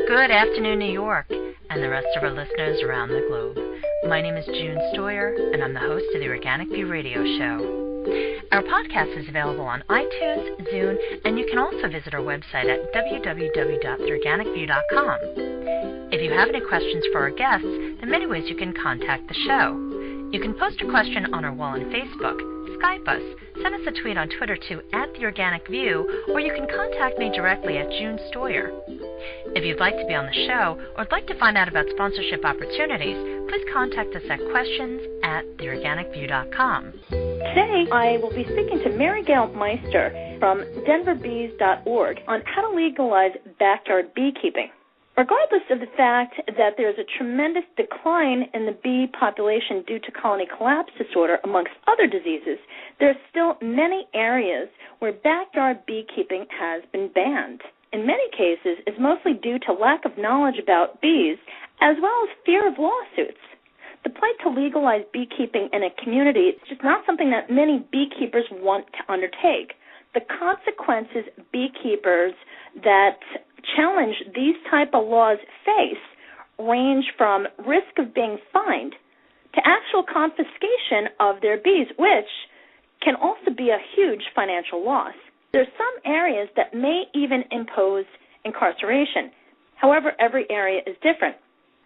Good afternoon, New York, and the rest of our listeners around the globe. My name is June Stoyer, and I'm the host of the Organic View Radio Show. Our podcast is available on iTunes, Zune, and you can also visit our website at www.theorganicview.com. If you have any questions for our guests, there are many ways you can contact the show. You can post a question on our wall on Facebook, Skype us, send us a tweet on Twitter to @TheOrganicView, or you can contact me directly at June Stoyer. If you'd like to be on the show or would like to find out about sponsorship opportunities, please contact us at questions@theorganicview.com. Today, I will be speaking to Marygael Meister from denverbees.org on how to legalize backyard beekeeping. Regardless of the fact that there's a tremendous decline in the bee population due to colony collapse disorder, amongst other diseases, there are still many areas where backyard beekeeping has been banned. In many cases, it's mostly due to lack of knowledge about bees, as well as fear of lawsuits. The plight to legalize beekeeping in a community is just not something that many beekeepers want to undertake. The consequences beekeepers that challenge these type of laws face range from risk of being fined to actual confiscation of their bees, which can also be a huge financial loss. There are some areas that may even impose incarceration. However, every area is different.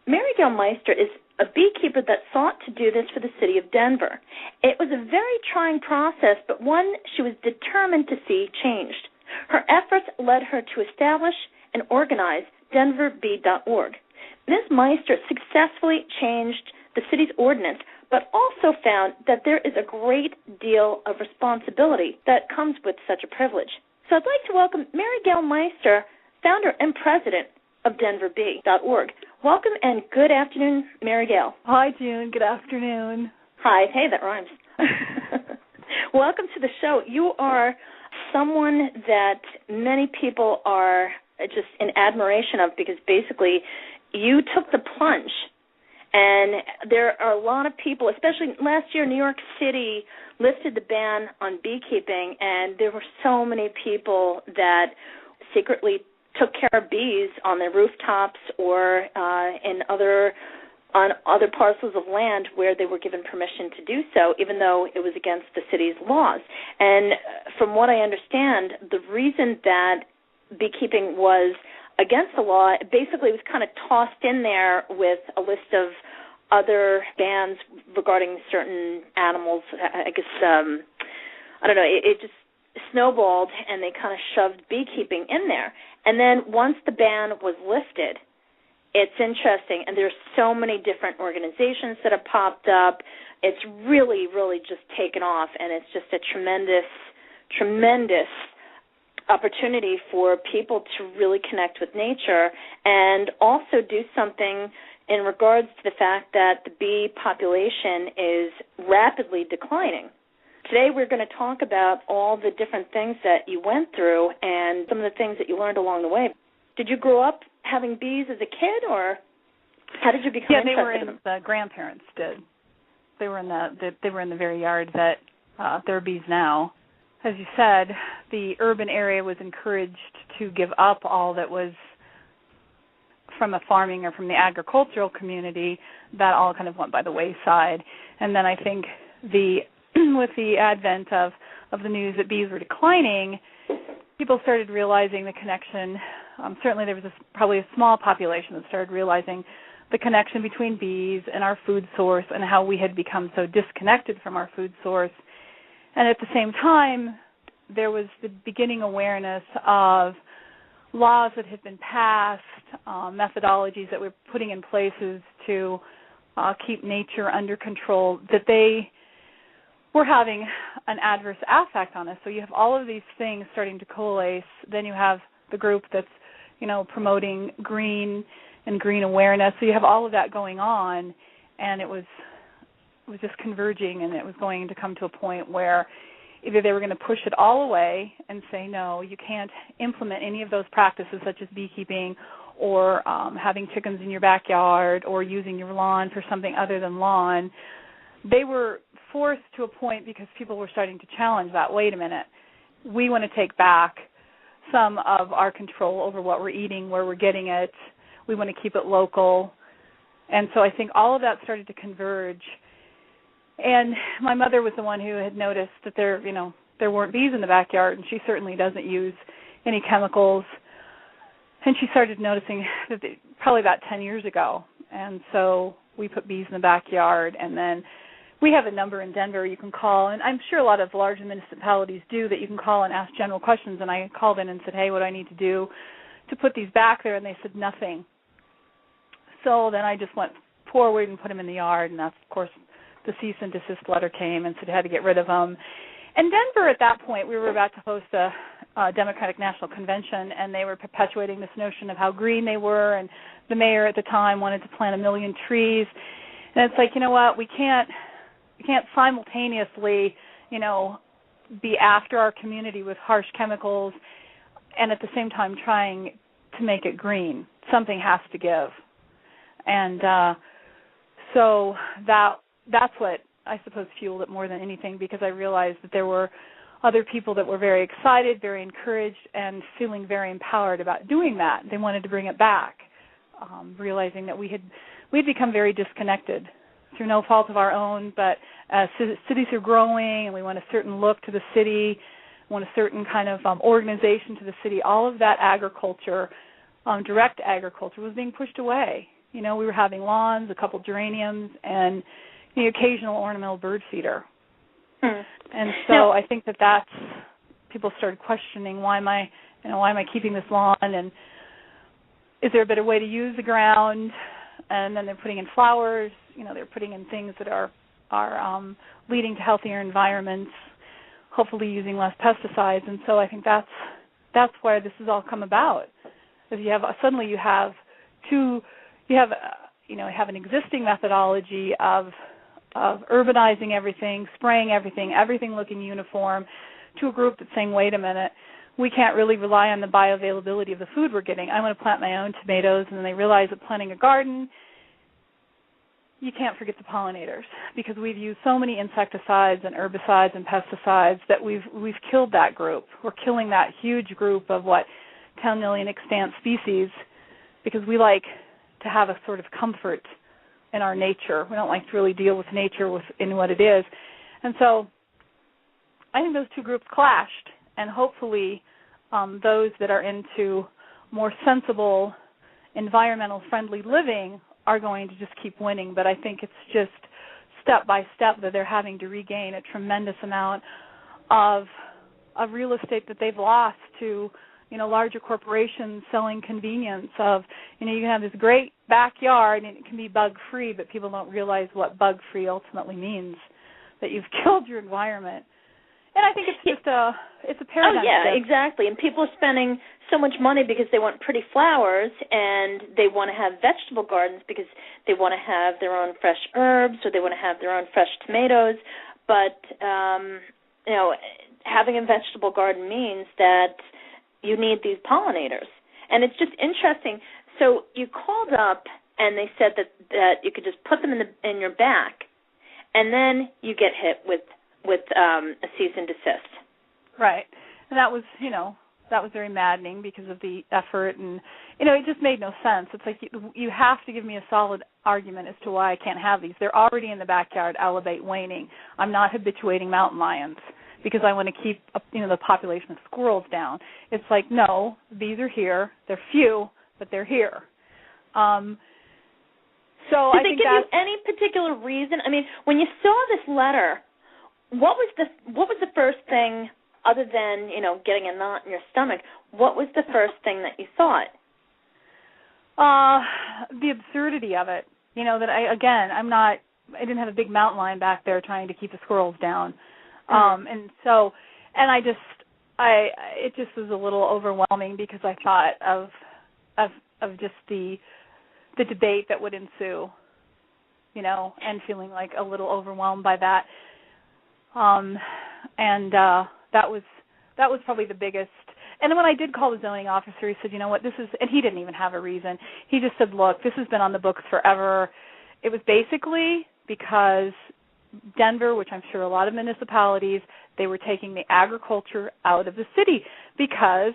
Marygael Meister is a beekeeper that sought to do this for the city of Denver. It was a very trying process, but one she was determined to see changed. Her efforts led her to establish and organize denverbee.org. Ms. Meister successfully changed the city's ordinance, but also found that there is a great deal of responsibility that comes with such a privilege. So I'd like to welcome Marygael Meister, founder and president of denverbee.org. Welcome and good afternoon, Marygael. Hi, June. Good afternoon. Hi. Hey, that rhymes. Welcome to the show. You are someone that many people are just in admiration of because basically you took the plunge. And there are a lot of people, especially last year, New York City lifted the ban on beekeeping, and there were so many people that secretly took care of bees on their rooftops or on other parcels of land where they were given permission to do so, even though it was against the city's laws. And from what I understand, the reason that beekeeping was against the law, basically was kind of tossed in there with a list of other bans regarding certain animals. I guess, I don't know, it just snowballed and they kind of shoved beekeeping in there. And then once the ban was lifted, it's interesting, and there's so many different organizations that have popped up. It's really, really just taken off, and it's just a tremendous, tremendous opportunity for people to really connect with nature and also do something in regards to the fact that the bee population is rapidly declining. Today we're going to talk about all the different things that you went through and some of the things that you learned along the way. Did you grow up having bees as a kid, or how did you become interested in them? The grandparents did. They were in the very yard that there are bees now. As you said, the urban area was encouraged to give up all that was from a farming or from the agricultural community. That all kind of went by the wayside. And then I think with the advent of the news that bees were declining, people started realizing the connection. Certainly there was probably a small population that started realizing the connection between bees and our food source and how we had become so disconnected from our food source. And at the same time, there was the beginning awareness of laws that had been passed, methodologies that we're putting in places to keep nature under control, that they were having an adverse effect on us. So you have all of these things starting to coalesce. Then you have the group that's, promoting green and green awareness. So you have all of that going on, and it was just converging, and it was going to come to a point where either they were going to push it all away and say, no, you can't implement any of those practices such as beekeeping or having chickens in your backyard or using your lawn for something other than lawn. They were forced to a point because people were starting to challenge that. Wait a minute. We want to take back some of our control over what we're eating, where we're getting it, we want to keep it local. And so I think all of that started to converge. And my mother was the one who had noticed that there weren't bees in the backyard, and she certainly doesn't use any chemicals. And she started noticing that probably about 10 years ago. And so we put bees in the backyard, and then we have a number in Denver you can call, and I'm sure a lot of larger municipalities do, that you can call and ask general questions. And I called in and said, hey, what do I need to do to put these back there? And they said nothing. So then I just went forward and put them in the yard, and that's, of course, the cease and desist letter came and said I had to get rid of them. And Denver, at that point, we were about to host a Democratic National Convention, and they were perpetuating this notion of how green they were, and the mayor at the time wanted to plant 1 million trees. And it's like, you know what, we can't simultaneously, be after our community with harsh chemicals and at the same time trying to make it green. Something has to give. And so that's what I suppose fueled it more than anything, because I realized that there were other people that were very excited, very encouraged, and feeling very empowered about doing that. They wanted to bring it back, realizing that we'd become very disconnected through no fault of our own, but as cities are growing and we want a certain look to the city, want a certain kind of organization to the city, all of that agriculture, direct agriculture, was being pushed away. We were having lawns, a couple geraniums, and the occasional ornamental bird feeder. And so I think that's people started questioning, why am I keeping this lawn, and is there a better way to use the ground? And then they're putting in flowers, they're putting in things that are leading to healthier environments, hopefully using less pesticides. And so I think that's where this has all come about. Because you have an existing methodology of urbanizing everything, spraying everything looking uniform, to a group that's saying, wait a minute, we can't really rely on the bioavailability of the food we're getting. I want to plant my own tomatoes. And then they realize that planting a garden, you can't forget the pollinators, because we've used so many insecticides and herbicides and pesticides that we've killed that group. We're killing that huge group of 10 million extant species, because we like to have a sort of comfort in our nature. We don't like to really deal with nature in what it is. And so I think those two groups clashed, and hopefully those that are into more sensible, environmental-friendly living are going to just keep winning. But I think it's just step by step that they're having to regain a tremendous amount of real estate that they've lost to larger corporations selling convenience of, you can have this great backyard and it can be bug-free, but people don't realize what bug-free ultimately means, that you've killed your environment. And I think it's just it's a paradigm shift. Oh, yeah, exactly. And people are spending so much money because they want pretty flowers, and they want to have vegetable gardens because they want to have their own fresh herbs, or they want to have their own fresh tomatoes. But, having a vegetable garden means that you need these pollinators. And it's just interesting. So you called up and they said that you could just put them in your back, and then you get hit with a cease and desist. Right. And that was very maddening because of the effort, and it just made no sense. It's like you have to give me a solid argument as to why I can't have these. They're already in the backyard, elevate, waning. I'm not habituating mountain lions because I want to keep the population of squirrels down. It's like, no, bees are here. They're few, but they're here. So Did they give you any particular reason? I mean, when you saw this letter, what was the first thing, other than getting a knot in your stomach? What was the first thing that you thought? The absurdity of it. That I didn't have a big mountain lion back there trying to keep the squirrels down. It just was a little overwhelming, because I thought of just the debate that would ensue, and feeling like a little overwhelmed by that. That was probably the biggest. And then when I did call the zoning officer, he said, this is, and he didn't even have a reason. He just said, look, this has been on the books forever. It was basically because Denver, which I'm sure a lot of municipalities, they were taking the agriculture out of the city, because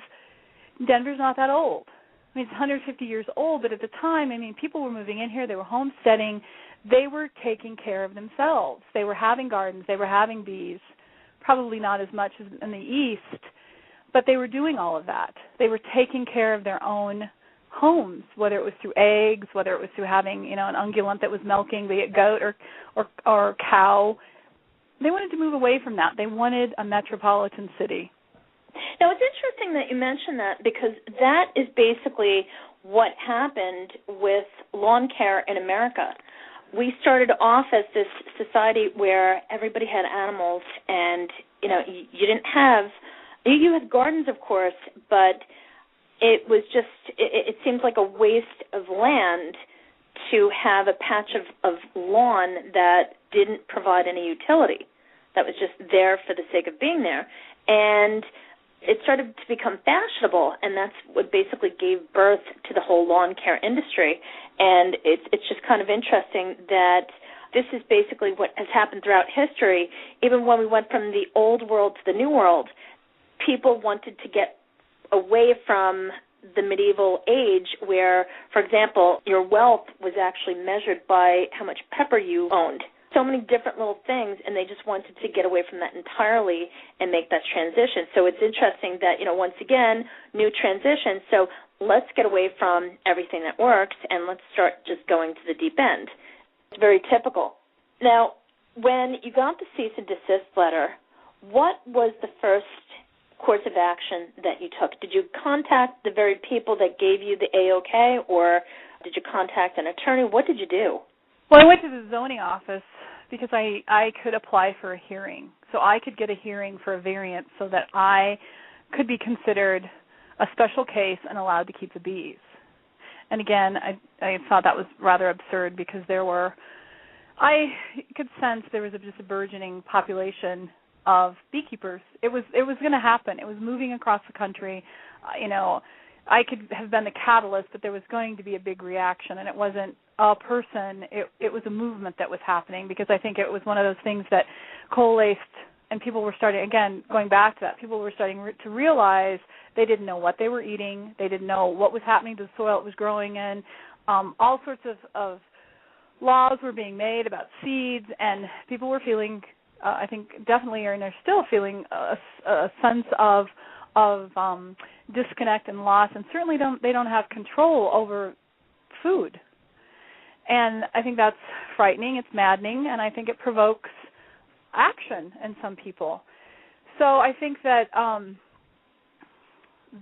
Denver's not that old. I mean, it's 150 years old, but at the time, I mean, people were moving in here. They were homesteading. They were taking care of themselves. They were having gardens. They were having bees, probably not as much as in the East, but they were doing all of that. They were taking care of their own homes, whether it was through eggs, whether it was through having, an ungulate that was milking, be it goat or cow. They wanted to move away from that. They wanted a metropolitan city. Now, it's interesting that you mention that, because that is basically what happened with lawn care in America. We started off as this society where everybody had animals, and, you didn't have, you had gardens, of course, but it was just, it seems like a waste of land to have a patch of lawn that didn't provide any utility, that was just there for the sake of being there. And it started to become fashionable, and that's what basically gave birth to the whole lawn care industry. And it's just kind of interesting that this is basically what has happened throughout history. Even when we went from the old world to the new world, people wanted to get away from the medieval age where, for example, your wealth was actually measured by how much pepper you owned. So many different little things, and they just wanted to get away from that entirely and make that transition. So it's interesting that, once again, new transition. So let's get away from everything that works, and let's start just going to the deep end. It's very typical. Now, when you got the cease and desist letter, what was the first course of action that you took? Did you contact the very people that gave you the A-OK, or did you contact an attorney? What did you do? Well, I went to the zoning office because I could apply for a hearing. So I could get a hearing for a variance so that I could be considered a special case and allowed to keep the bees. And again, I thought that was rather absurd because I could sense there was just a burgeoning population of beekeepers. It was going to happen. It was moving across the country. I could have been the catalyst, but there was going to be a big reaction, and it wasn't a person. It was a movement that was happening, because I think it was one of those things that coalesced, and people were starting, again, going back to that, people were starting to realize they didn't know what they were eating. They didn't know what was happening to the soil it was growing in. All sorts of laws were being made about seeds, and people were feeling, I think definitely, and they're still feeling a sense of disconnect and loss, and certainly they don't have control over food. And I think that's frightening, it's maddening, and I think it provokes action in some people. So I think that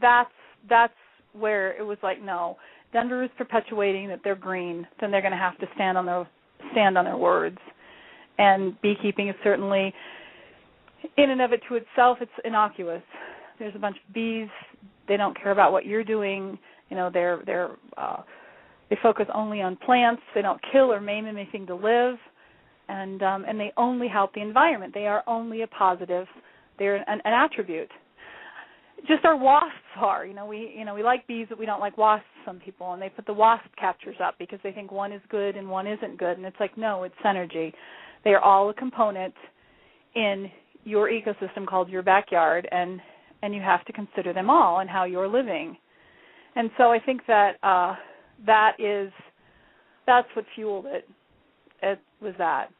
that's where it was like, no, Denver is perpetuating that they're green, then they're going to have to stand on their words. And beekeeping is certainly, in and of it to itself, it's innocuous. There's a bunch of bees. They don't care about what you're doing. They focus only on plants. They don't kill or maim anything to live, and they only help the environment. They are only a positive. They're an attribute. Just our wasps are. We like bees, but we don't like wasps. Some people, and they put the wasp catchers up because they think one is good and one isn't good, and it's like, no, it's synergy. They are all a component in your ecosystem called your backyard, and you have to consider them all and how you're living. And so I think that that's what fueled it. It was that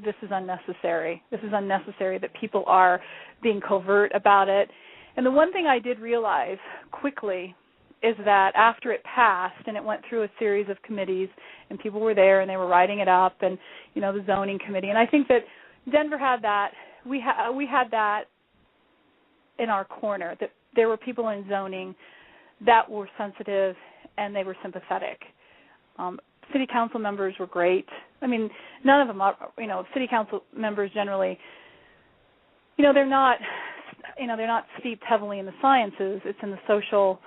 this is unnecessary. This is unnecessary, that people are being covert about it. And the one thing I did realize quickly is that after it passed and it went through a series of committees and people were there and they were writing it up, and the zoning committee, and I think that Denver had that. We had that in our corner, that there were people in zoning that were sensitive and they were sympathetic. City council members were great. I mean, none of them are, city council members generally, they're not steeped heavily in the sciences. It's in the social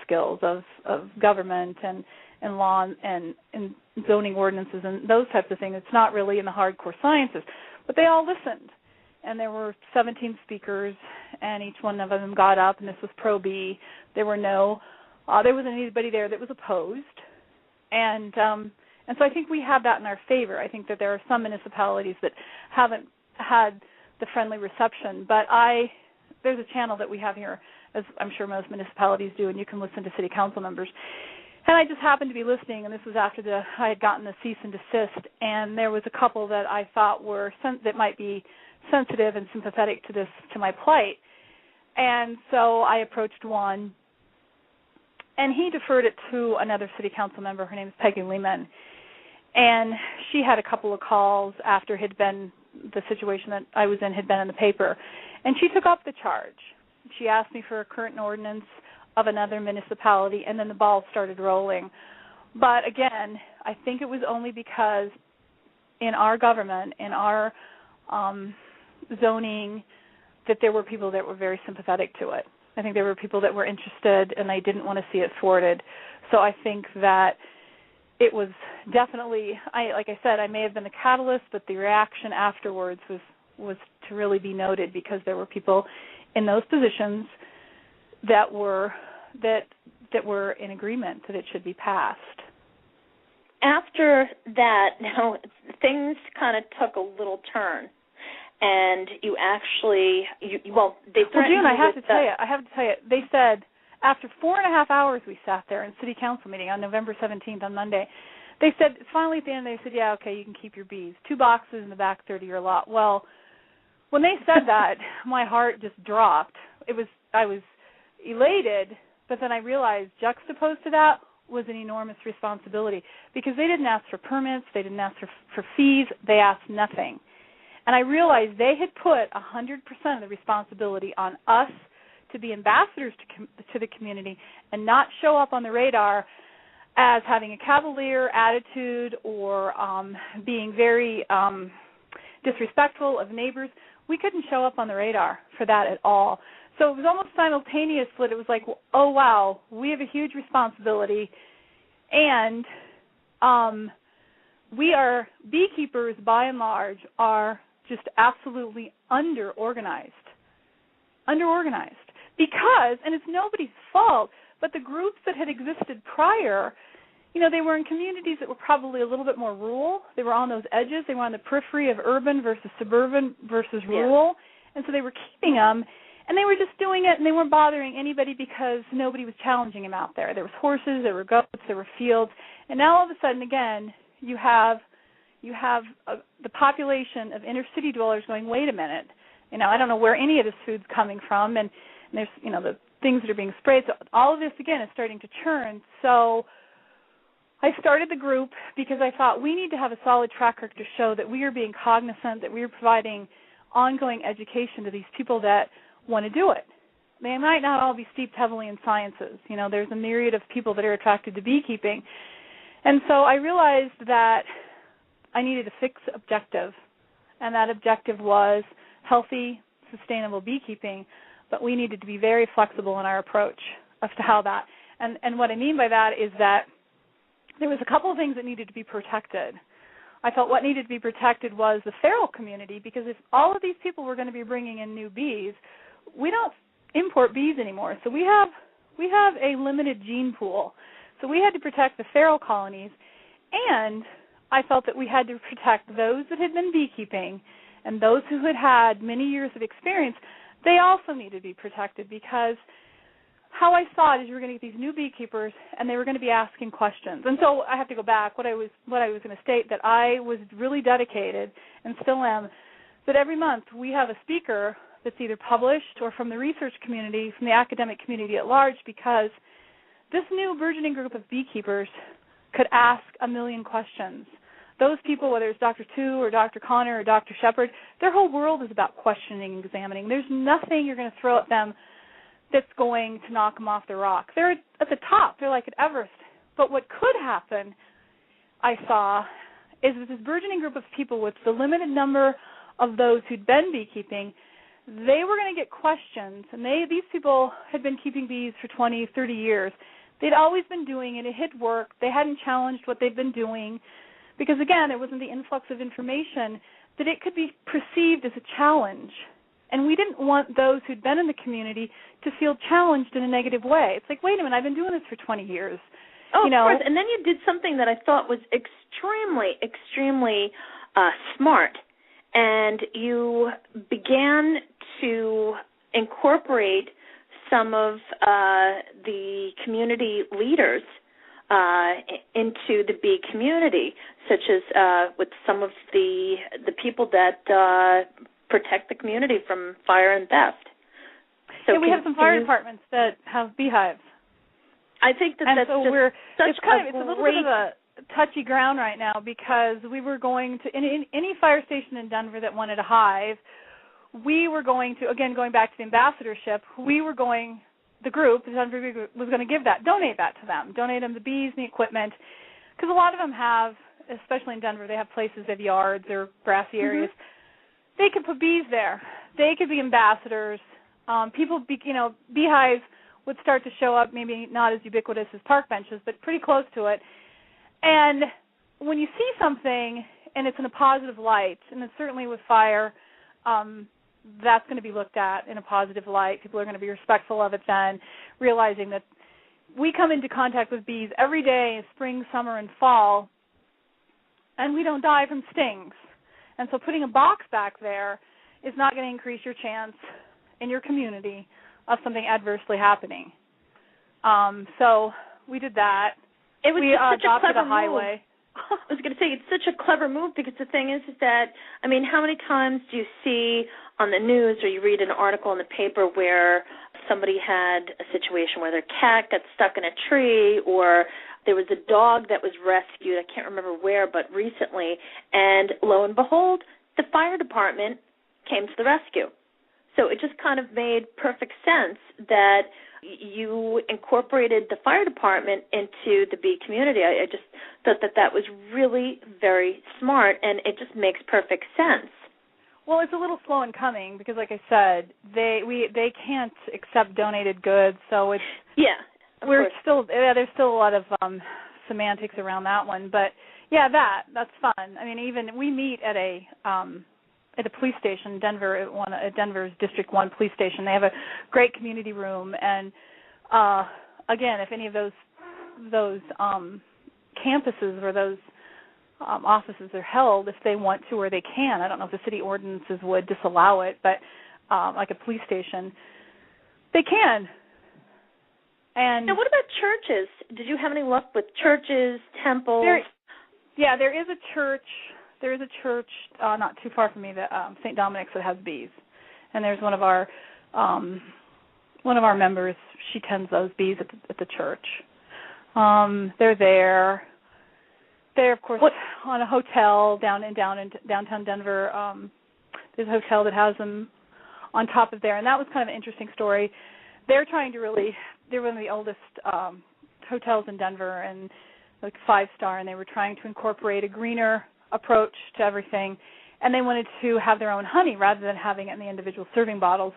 skills of government and law and zoning ordinances and those types of things. It's not really in the hardcore sciences. But they all listened. And there were 17 speakers, and each one of them got up, and this was pro-bee. There wasn't anybody there that was opposed. And so I think we have that in our favor. I think that there are some municipalities that haven't had the friendly reception. But there's a channel that we have here as I'm sure most municipalities do, and you can listen to city council members. And I just happened to be listening, and this was after I had gotten the cease and desist, and there was a couple that I thought that might be sensitive and sympathetic to my plight. And so I approached one, and he deferred it to another city council member. Her name is Peggy Lehman. And she had a couple of calls after the situation that I was in had been in the paper. And she took up the charge. She asked me for a current ordinance of another municipality, and then the ball started rolling. But again, I think it was only because in our government, in our zoning, that there were people that were very sympathetic to it. I think there were people that were interested, and they didn't want to see it thwarted. So I think that it was definitely, like I said, I may have been the catalyst, but the reaction afterwards was to really be noted, because there were people in those positions that were in agreement that it should be passed. After that, now things kind of took a little turn, and you actually, they threatened June, I have to tell you, they said after 4.5 hours we sat there in city council meeting on November 17th on Monday. They said finally at the end, they said, yeah, okay, you can keep your bees. 2 boxes in the back third of your lot. Well, when they said that, my heart just dropped. I was elated, but then I realized juxtaposed to that was an enormous responsibility, because they didn't ask for permits, they didn't ask for fees, they asked nothing. And I realized they had put 100% of the responsibility on us to be ambassadors to the community and not show up on the radar as having a cavalier attitude or being very disrespectful of neighbors. We couldn't show up on the radar for that at all. So it was almost simultaneous that it was like, oh, wow, we have a huge responsibility, and beekeepers, by and large, are just absolutely under-organized. Because, and it's nobody's fault, but the groups that had existed prior, they were in communities that were probably a little bit more rural. They were on those edges. They were on the periphery of urban versus suburban versus rural. And so they were keeping them, and they were just doing it, and they weren't bothering anybody because nobody was challenging them out there. There was horses, there were goats, there were fields. And now all of a sudden, again, you have the population of inner city dwellers going, wait a minute, I don't know where any of this food's coming from, and there's, the things that are being sprayed. So all of this, again, is starting to churn. So I started the group because I thought we need to have a solid track record to show that we are being cognizant, that we are providing ongoing education to these people that want to do it. They might not all be steeped heavily in sciences. There's a myriad of people that are attracted to beekeeping. And so I realized that I needed a fixed objective, and that objective was healthy, sustainable beekeeping, but we needed to be very flexible in our approach as to how that. And what I mean by that is that there was a couple of things that needed to be protected. I felt what needed to be protected was the feral community, because if all of these people were going to be bringing in new bees, we don't import bees anymore. So we have a limited gene pool. So we had to protect the feral colonies, and I felt that we had to protect those that had been beekeeping, and those who had had many years of experience. They also needed to be protected, because how I saw it is you were going to get these new beekeepers, and they were going to be asking questions. And so I have to go back. What I was going to state, that I was really dedicated, and still am, that every month we have a speaker that's either published or from the research community, from the academic community at large, because this new burgeoning group of beekeepers could ask a million questions. Those people, whether it's Dr. Tu or Dr. Connor or Dr. Shepard, their whole world is about questioning and examining. There's nothing you're going to throw at them that's going to knock them off their rock. They're at the top. They're like at Everest. But what could happen, I saw, is that this burgeoning group of people, with the limited number of those who'd been beekeeping, they were going to get questions. And these people had been keeping bees for 20, 30 years. They'd always been doing it. It had worked. They hadn't challenged what they'd been doing, because, again, it wasn't the influx of information, that it could be perceived as a challenge. And we didn't want those who'd been in the community to feel challenged in a negative way. It's like, wait a minute, I've been doing this for 20 years. Oh, of course. And then you did something that I thought was extremely smart. And you began to incorporate some of the community leaders into the bee community, such as with some of the people that protect the community from fire and theft. So we have some fire departments that have beehives. I think that's so just we're, such it's a little bit of a touchy ground right now, because we were going to, in any fire station in Denver that wanted a hive, we were going to, again, going back to the ambassadorship, the group was going to donate that to them, donate them the bees and the equipment, because a lot of them have, especially in Denver, they have places, they have yards or grassy areas. Mm-hmm. They could put bees there. They could be ambassadors. Beehives would start to show up, maybe not as ubiquitous as park benches, but pretty close to it. And when you see something and it's in a positive light, and it's certainly with fire, that's going to be looked at in a positive light. People are going to be respectful of it then, realizing that we come into contact with bees every day, spring, summer, and fall, and we don't die from stings. And so putting a box back there is not going to increase your chance in your community of something adversely happening. So we did that. It was such a clever highway. Move. I was going to say, it's such a clever move, because the thing is that, I mean, how many times do you see on the news or you read an article in the paper where somebody had a situation where their cat got stuck in a tree, or there was a dog that was rescued, I can't remember where, but recently, and lo and behold, the fire department came to the rescue. So it just kind of made perfect sense that you incorporated the fire department into the bee community. I just thought that was really very smart, and it just makes perfect sense. Well, it's a little slow in coming because, like I said, they can't accept donated goods, so it's there's still a lot of semantics around that one. But yeah, that's fun. I mean, even we meet at a police station, Denver, at Denver's District 1 police station. They have a great community room, and again, if any of those campuses or those offices are held, if they want to or they can, I don't know if the city ordinances would disallow it, but like a police station, they can. And now, what about churches? Did you have any luck with churches, temples? There is a church. There is a church not too far from me, that St. Dominic's, that has bees, and there's one of our members. She tends those bees at the church. They're there. They're, of course, on a hotel down in downtown Denver. There's a hotel that has them on top of there, and that was kind of an interesting story. They're one of the oldest hotels in Denver, and like 5-star, and they were trying to incorporate a greener approach to everything, and they wanted to have their own honey rather than having it in the individual serving bottles.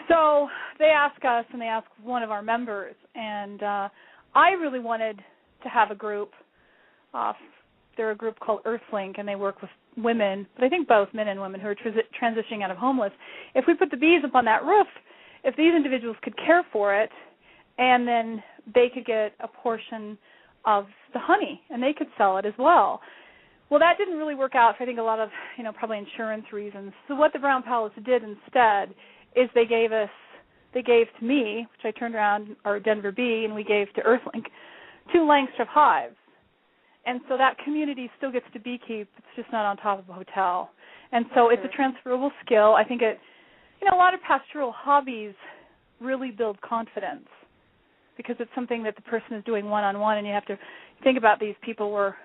So they asked us, and they asked one of our members, and I really wanted to have a group. They're a group called Earthlink, and they work with women, but I think both men and women who are transitioning out of homeless. If we put the bees up on that roof, if these individuals could care for it, and then they could get a portion of the honey, and they could sell it as well. Well, that didn't really work out for, I think, a lot of, probably insurance reasons. So what the Brown Palace did instead is they gave to me, which I turned around, our Denver Bee, and we gave to Earthlink, 2 lengths of hives. And so that community still gets to beekeep. It's just not on top of a hotel. And so it's a transferable skill. I think a lot of pastoral hobbies really build confidence because it's something that the person is doing one-on-one, and you have to think about these people were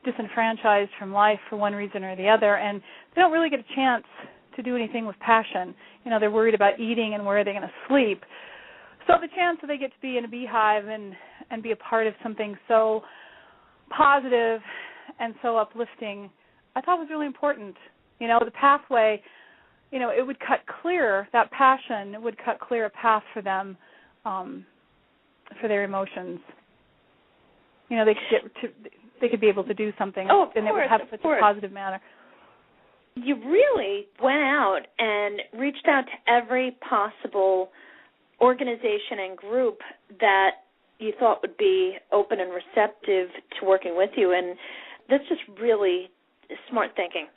disenfranchised from life for one reason or the other, and they don't really get a chance to do anything with passion. They're worried about eating and where are they going to sleep. So the chance that they get to be in a beehive and be a part of something so positive and so uplifting, I thought was really important. The pathway, it would cut clear, that passion, it would cut clear a path for them, for their emotions. They could be able to do something, and it would have such a positive manner. You really went out and reached out to every possible organization and group that you thought would be open and receptive to working with you, and that's just really smart thinking.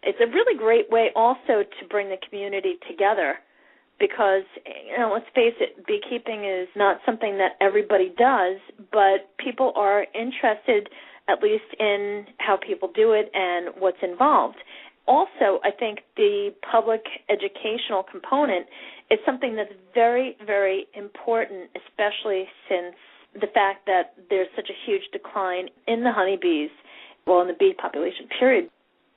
It's a really great way also to bring the community together because, let's face it, beekeeping is not something that everybody does, but people are interested at least in how people do it and what's involved. Also, I think the public educational component is something that's very, very important, especially since the fact that there's such a huge decline in the honeybees, in the bee population, period.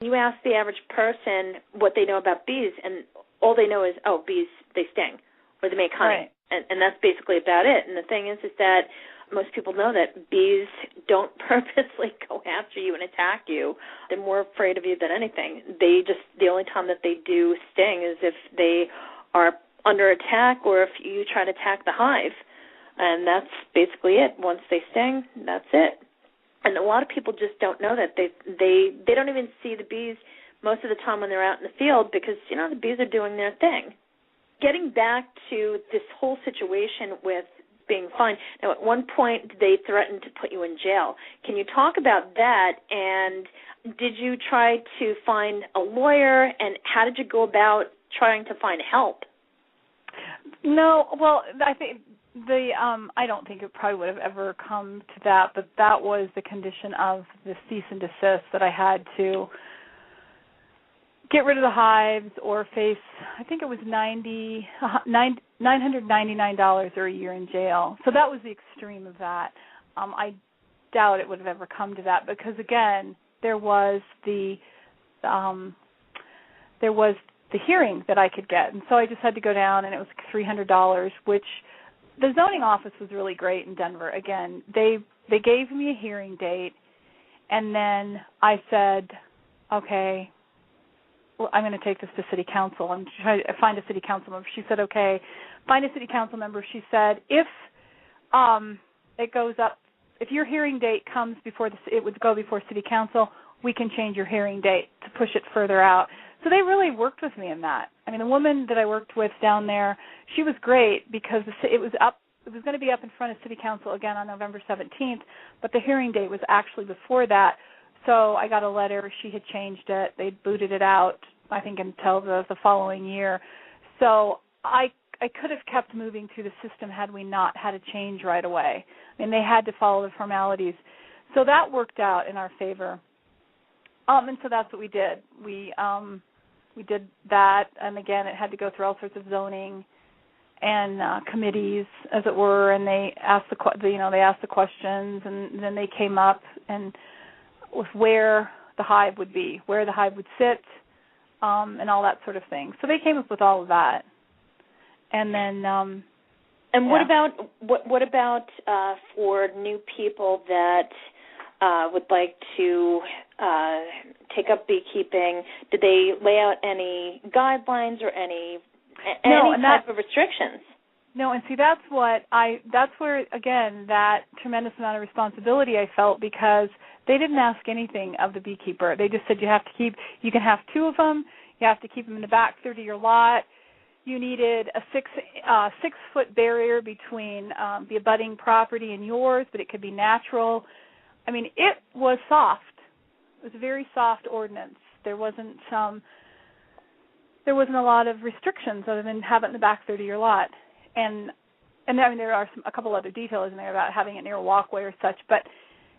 You ask the average person what they know about bees, and all they know is, bees, they sting, or they make honey, right. and that's basically about it. And the thing is that most people know that bees don't purposely go after you and attack you. They're more afraid of you than anything. The only time that they do sting is if they are under attack or if you try to attack the hive. And that's basically it. Once they sting, that's it. And a lot of people just don't know that. They don't even see the bees most of the time when they're out in the field because, the bees are doing their thing. Getting back to this whole situation with being fined, now at one point they threatened to put you in jail. Can you talk about that? And did you try to find a lawyer? And how did you go about trying to find help? No, well, I think I don't think it probably would have ever come to that, but that was the condition of the cease and desist, that I had to get rid of the hives or face, I think it was $999 or a year in jail. So that was the extreme of that. I doubt it would have ever come to that because, again, there was the hearing that I could get, and so I just had to go down, and it was $300, which the zoning office was really great in Denver. Again, they gave me a hearing date, and then I said, okay, well, I'm going to take this to city council. I'm trying to find a city council member. She said, okay, find a city council member. She said, if it goes up, if your hearing date comes before it would go before city council, we can change your hearing date to push it further out. So they really worked with me in that. I mean, the woman that I worked with down there, she was great because it was going to be up in front of city council again on November 17th, but the hearing date was actually before that. So I got a letter. She had changed it. They booted it out, I think, until the following year. So I could have kept moving through the system had we not had a change right away. I mean, they had to follow the formalities. So that worked out in our favor. And so that's what we did. We did that, and again, it had to go through all sorts of zoning and committees, as it were, and they asked the questions, and then they came up and with where the hive would be, where the hive would sit, and all that sort of thing. So they came up with all of that, and then. What about for new people that would like to take up beekeeping? Did they lay out any guidelines or any type of restrictions? No, and see, that's where, again, that tremendous amount of responsibility I felt, because they didn't ask anything of the beekeeper. They just said you can have 2 of them, you have to keep them in the back third of your lot. You needed a 6-foot barrier between the abutting property and yours, but it could be natural. I mean, it was soft. It was a very soft ordinance. There wasn't a lot of restrictions other than have it in the back third of your lot. And I mean, there are a couple other details in there about having it near a walkway or such, but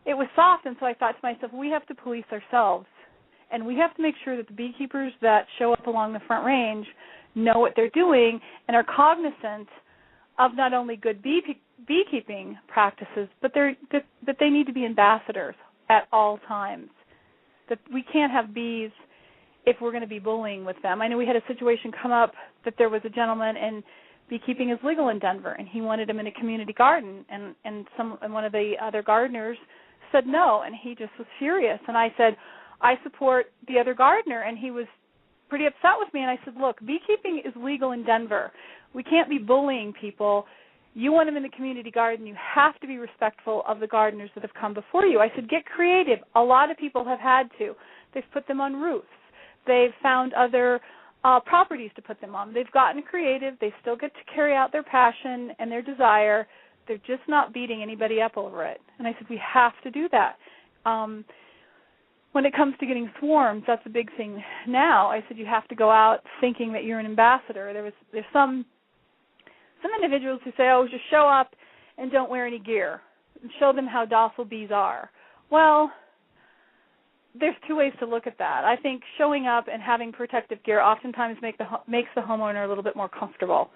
it was soft, and so I thought to myself, we have to police ourselves, and we have to make sure that the beekeepers that show up along the Front Range know what they're doing and are cognizant of not only good beekeeping practices, but that they need to be ambassadors at all times. That we can't have bees if we're going to be bullying with them. I know we had a situation come up that there was a gentleman, and beekeeping is legal in Denver, and he wanted them in a community garden, and one of the other gardeners said no, and he just was furious. And I said, I support the other gardener, and he was pretty upset with me, and I said, look, beekeeping is legal in Denver. We can't be bullying people. You want them in the community garden, you have to be respectful of the gardeners that have come before you. I said, get creative. A lot of people have had to. They've put them on roofs. They've found other properties to put them on. They've gotten creative. They still get to carry out their passion and their desire. They're just not beating anybody up over it. And I said, we have to do that. when it comes to getting swarms, that's a big thing now. I said you have to go out thinking that you're an ambassador. There's some individuals who say, oh, just show up and don't wear any gear and show them how docile bees are. Well, there's two ways to look at that. I think showing up and having protective gear oftentimes makes the homeowner a little bit more comfortable.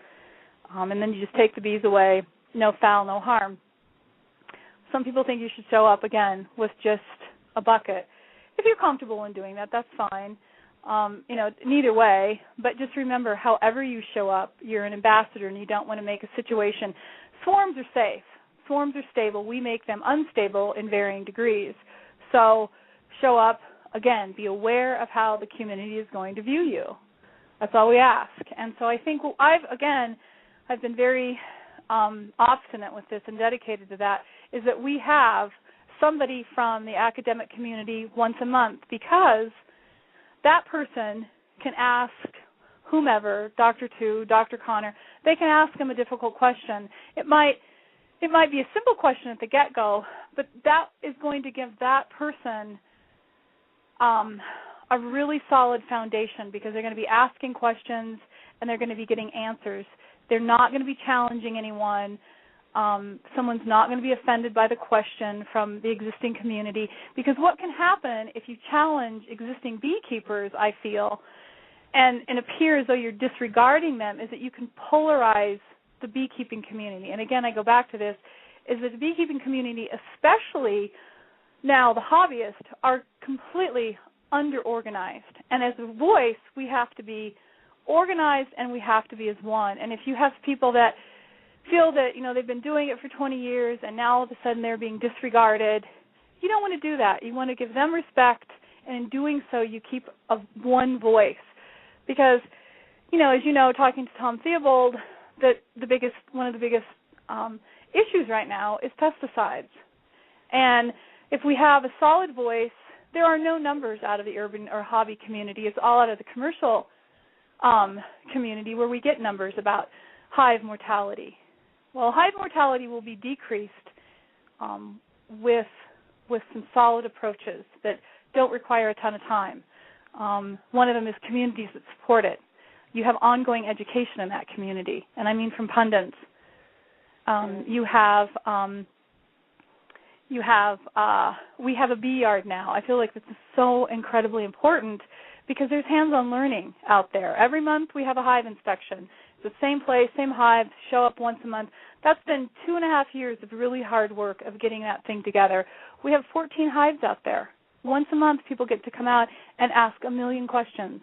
And then you just take the bees away, no foul, no harm. Some people think you should show up, again, with just a bucket. If you're comfortable in doing that, that's fine. Neither way, but just remember, however you show up, you're an ambassador, and you don't want to make a situation. Swarms are safe. Swarms are stable. We make them unstable in varying degrees. So show up, again, be aware of how the community is going to view you. That's all we ask. And so I think I've been very obstinate with this and dedicated to that, is that we have somebody from the academic community once a month, because that person can ask whomever, Dr. Tu, Dr. Connor, they can ask them a difficult question. It might be a simple question at the get-go, but that is going to give that person a really solid foundation, because they're going to be asking questions and they're going to be getting answers. They're not going to be challenging anyone. Someone's not going to be offended by the question from the existing community, because what can happen if you challenge existing beekeepers, I feel, and appear as though you're disregarding them, is that you can polarize the beekeeping community. And again, I go back to this, is that the beekeeping community, especially now the hobbyists, are completely under-organized. And as a voice, we have to be organized and we have to be as one. And if you have people that feel that, they've been doing it for 20 years and now all of a sudden they're being disregarded, you don't want to do that. You want to give them respect, and in doing so, you keep one voice. Because, as you know, talking to Tom Theobald, that one of the biggest issues right now is pesticides. And if we have a solid voice, there are no numbers out of the urban or hobby community. It's all out of the commercial community where we get numbers about hive mortality. Well, hive mortality will be decreased with some solid approaches that don't require a ton of time. One of them is communities that support it. You have ongoing education in that community, and I mean from pundits. We have a bee yard now. I feel like this is so incredibly important, because there's hands-on learning out there. Every month we have a hive inspection. It's the same place, same hives, show up once a month. That's been 2.5 years of really hard work of getting that thing together. We have 14 hives out there. Once a month people get to come out and ask a million questions.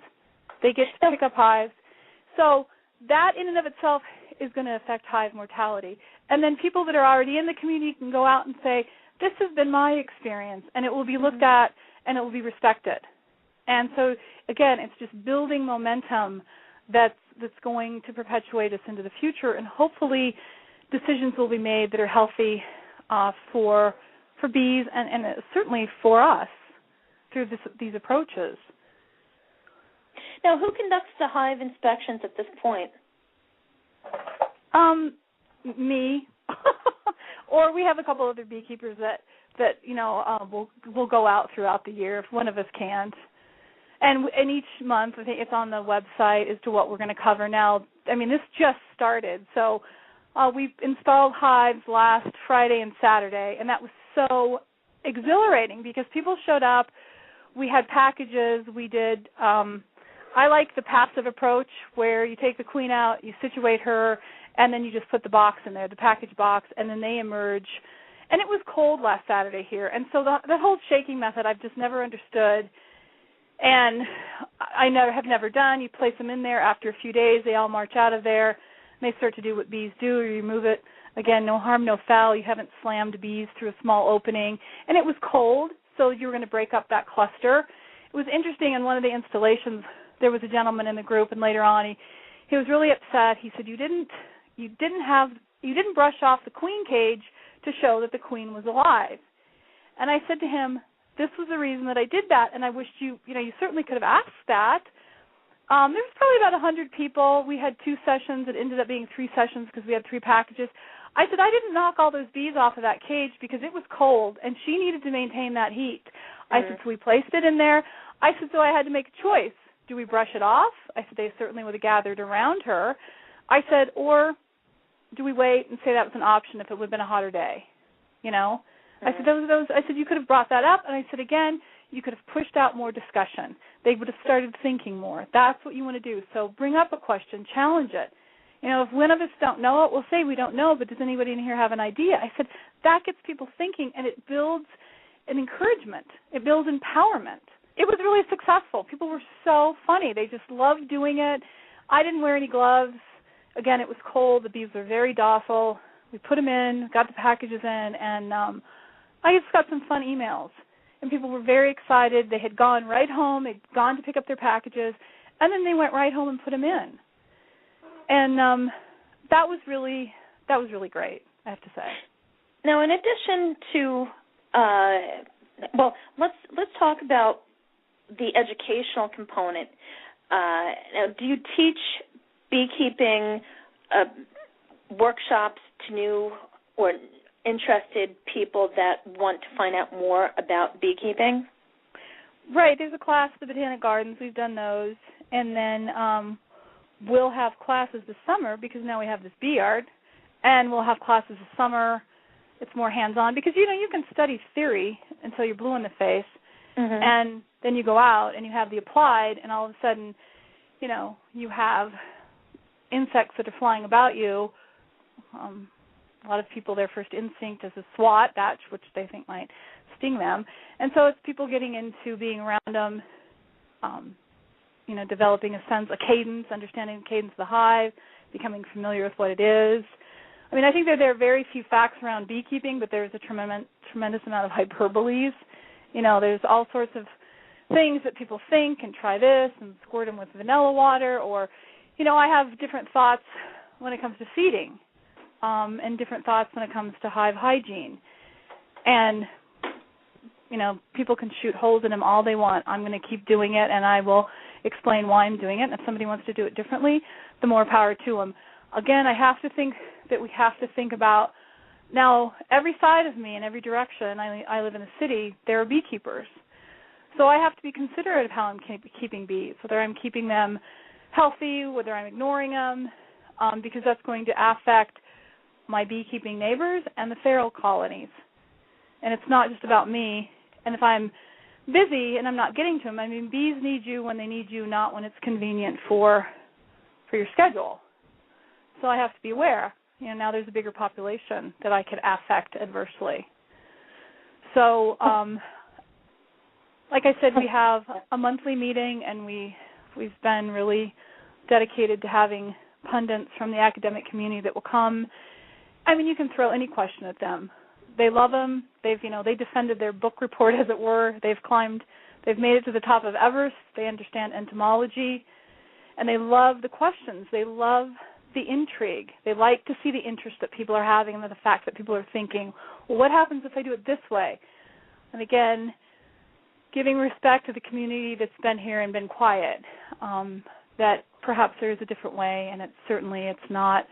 They get to pick up hives. So that in and of itself is going to affect hive mortality. And then people that are already in the community can go out and say, this has been my experience, and it will be looked at and it will be respected. And so, again, it's just building momentum that's going to perpetuate us into the future, and hopefully decisions will be made that are healthy for bees and certainly for us through these approaches. Now, who conducts the hive inspections at this point? Me. Or we have a couple other beekeepers that will go out throughout the year if one of us can't. And each month, I think it's on the website as to what we're going to cover now. I mean, this just started. So we installed hives last Friday and Saturday, and that was so exhilarating because people showed up. We had packages. We did I like the passive approach where you take the queen out, you situate her, and then you just put the box in there, the package box, and then they emerge. And it was cold last Saturday here, and so that whole shaking method I've just never understood. And I have never done. You place them in there. After a few days, they all march out of there, and they start to do what bees do. You remove it. Again, no harm, no foul. You haven't slammed bees through a small opening. And it was cold, so you were going to break up that cluster. It was interesting. In one of the installations, there was a gentleman in the group, and later on, he was really upset. He said, "You didn't brush off the queen cage to show that the queen was alive." And I said to him, this was the reason that I did that, and I wished you certainly could have asked that. There was probably about 100 people. We had 2 sessions. It ended up being 3 sessions because we had 3 packages. I said, I didn't knock all those bees off of that cage because it was cold, and she needed to maintain that heat. I said, so we placed it in there. I said, so I had to make a choice. Do we brush it off? I said, they certainly would have gathered around her. I said, or do we wait and say that was an option if it would have been a hotter day? You know? I said, I said, you could have brought that up. And I said, again, you could have pushed out more discussion. They would have started thinking more. That's what you want to do. So bring up a question, challenge it. You know, if one of us don't know it, we'll say we don't know, but does anybody in here have an idea? I said, that gets people thinking, and it builds an encouragement. It builds empowerment. It was really successful. People were so funny. They just loved doing it. I didn't wear any gloves. Again, it was cold. The bees were very docile. We put them in, got the packages in, and I just got some fun emails. And people were very excited. They had gone right home. They'd gone to pick up their packages, and then they went right home and put them in. And that was really great, I have to say. Now, in addition to, let's talk about the educational component. Now, do you teach beekeeping workshops to new or interested people that want to find out more about beekeeping? Right. There's a class at the Botanic Gardens. We've done those. And then we'll have classes this summer because now we have this bee yard. And we'll have classes this summer. It's more hands-on because, you know, you can study theory until you're blue in the face. Mm-hmm. And then you go out and you have the applied, and all of a sudden, you know, you have insects that are flying about you. A lot of people, their first instinct is a swat, which they think might sting them. And so it's people getting into being around them, you know, developing a sense, a cadence, understanding the cadence of the hive, becoming familiar with what it is. I mean, I think that there are very few facts around beekeeping, but there's a tremendous amount of hyperboles. You know, there's all sorts of things that people think and try this and squirt them with vanilla water, or, you know, I have different thoughts when it comes to feeding. And different thoughts when it comes to hive hygiene. And, you know, people can shoot holes in them all they want. I'm going to keep doing it, and I will explain why I'm doing it. And if somebody wants to do it differently, the more power to them. Again, I have to think that we have to think about, now, every side of me in every direction, I live in a city, there are beekeepers. So I have to be considerate of how I'm keeping bees, whether I'm keeping them healthy, whether I'm ignoring them, because that's going to affect my beekeeping neighbors and the feral colonies. And it's not just about me. And if I'm busy and I'm not getting to them, I mean, bees need you when they need you, not when it's convenient for your schedule. So I have to be aware. You know, now there's a bigger population that I could affect adversely. So, like I said, we have a monthly meeting, and we've been really dedicated to having pundits from the academic community that will come. I mean, you can throw any question at them. They love them. They defended their book report, as it were. They've made it to the top of Everest. They understand entomology, and they love the questions. They love the intrigue. They like to see the interest that people are having and the fact that people are thinking, well, what happens if I do it this way? And again, giving respect to the community that's been here and been quiet, that perhaps there is a different way, and it's not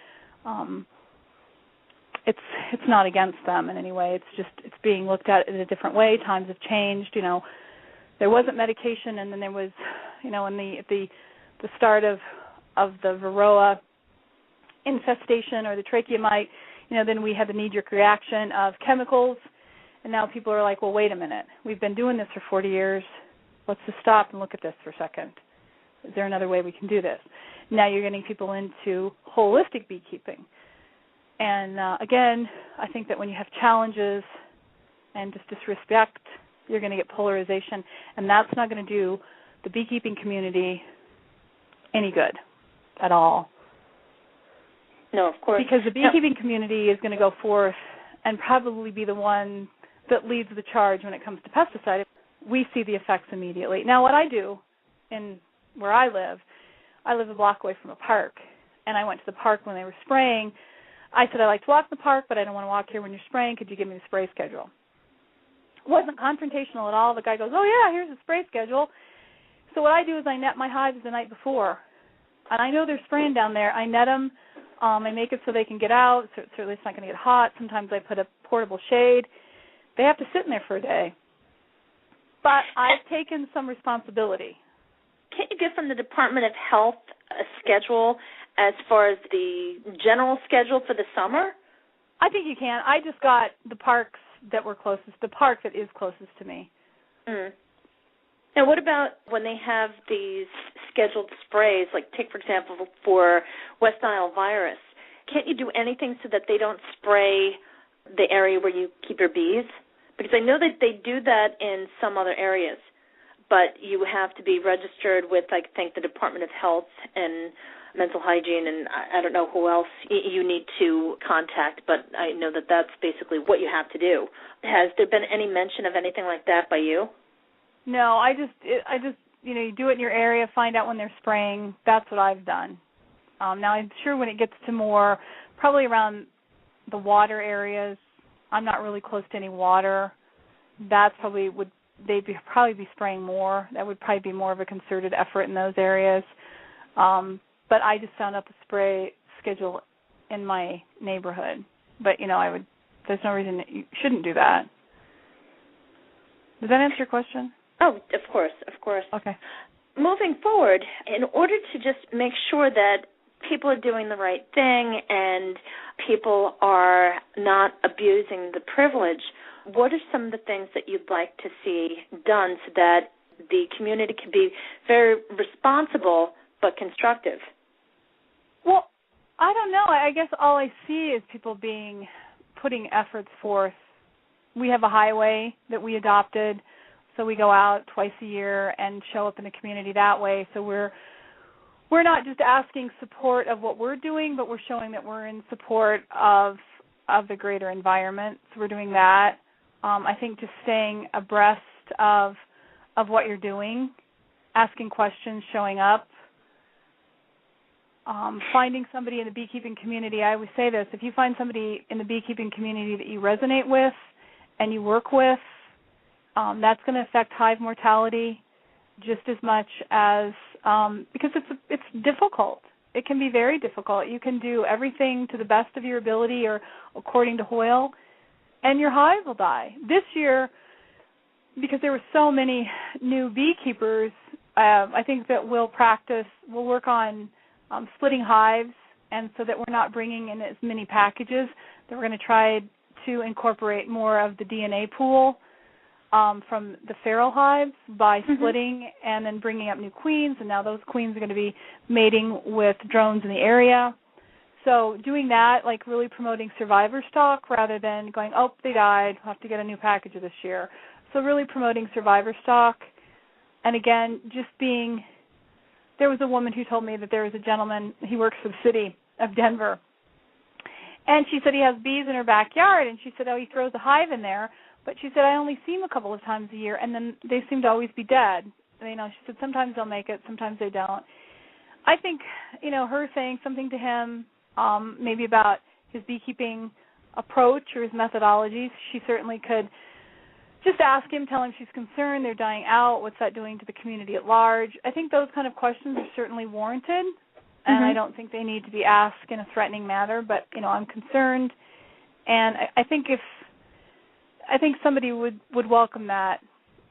it's not against them in any way. It's being looked at in a different way. Times have changed. You know, there wasn't medication, and then there was, you know, at the start of the varroa infestation or the tracheomite, you know, then we had the knee-jerk reaction of chemicals, and now people are like, well, wait a minute. We've been doing this for 40 years. Let's just stop and look at this for a second. Is there another way we can do this? Now you're getting people into holistic beekeeping. And, again, I think that when you have challenges and just disrespect, you're going to get polarization, and that's not going to do the beekeeping community any good at all. No, of course. Because the beekeeping community is going to go forth and probably be the one that leads the charge when it comes to pesticide. We see the effects immediately. Now, what I do where I live a block away from a park, and I went to the park when they were spraying. I said, I like to walk in the park, but I don't want to walk here when you're spraying. Could you give me the spray schedule? It wasn't confrontational at all. The guy goes, oh, yeah, here's the spray schedule. So what I do is I net my hives the night before. And I know they're spraying down there. I net them. I make it so they can get out. So certainly it's not going to get hot. Sometimes I put a portable shade. They have to sit in there for a day. But I've taken some responsibility. Can't you get from the Department of Health a schedule as far as the general schedule for the summer? I think you can. I just got the parks that were closest, the park that is closest to me. Mm. Now, what about when they have these scheduled sprays, like take, for example, for West Nile virus? Can't you do anything so that they don't spray the area where you keep your bees? Because I know that they do that in some other areas, but you have to be registered with, I think, the Department of Health and Mental Hygiene, and I don't know who else you need to contact, but I know that that's basically what you have to do. Has there been any mention of anything like that by you? No, I just you do it in your area, find out when they're spraying. That's what I've done. Now, I'm sure when it gets to more, probably around the water areas, I'm not really close to any water. That's probably they'd probably be spraying more. That would probably be more of a concerted effort in those areas. But I just found out the spray schedule in my neighborhood. But there's no reason that you shouldn't do that. Does that answer your question? Oh, of course. Okay. Moving forward, in order to just make sure that people are doing the right thing and people are not abusing the privilege, what are some of the things that you'd like to see done so that the community can be very responsible but constructive? Well, I don't know. I guess all I see is people putting efforts forth. We have a highway that we adopted, so we go out twice a year and show up in the community that way. So we're not just asking support of what we're doing, but we're showing that we're in support of the greater environment. So we're doing that. I think just staying abreast of what you're doing, asking questions, showing up, finding somebody in the beekeeping community. I always say this: if you find somebody in the beekeeping community that you resonate with and you work with, that's going to affect hive mortality just as much as because it's difficult. It can be very difficult. You can do everything to the best of your ability or according to Hoyle, and your hive will die. This year, because there were so many new beekeepers, I think that we'll work on splitting hives, and so that we're not bringing in as many packages, that we're going to try to incorporate more of the DNA pool from the feral hives by splitting and then bringing up new queens, and now those queens are going to be mating with drones in the area. So doing that, like really promoting survivor stock rather than going, oh, they died, we'll have to get a new package this year. So really promoting survivor stock. And again, there was a woman who told me that there was a gentleman, he works for the city of Denver, and she said he has bees in her backyard, and she said, oh, he throws a hive in there, but she said, I only see them a couple of times a year, and then they seem to always be dead. She said sometimes they'll make it, sometimes they don't. I think, her saying something to him, maybe about his beekeeping approach or his methodologies, she certainly could just ask him, tell him she's concerned, they're dying out, what's that doing to the community at large? I think those kind of questions are certainly warranted, and I don't think they need to be asked in a threatening manner, but, I'm concerned, and I think somebody would welcome that,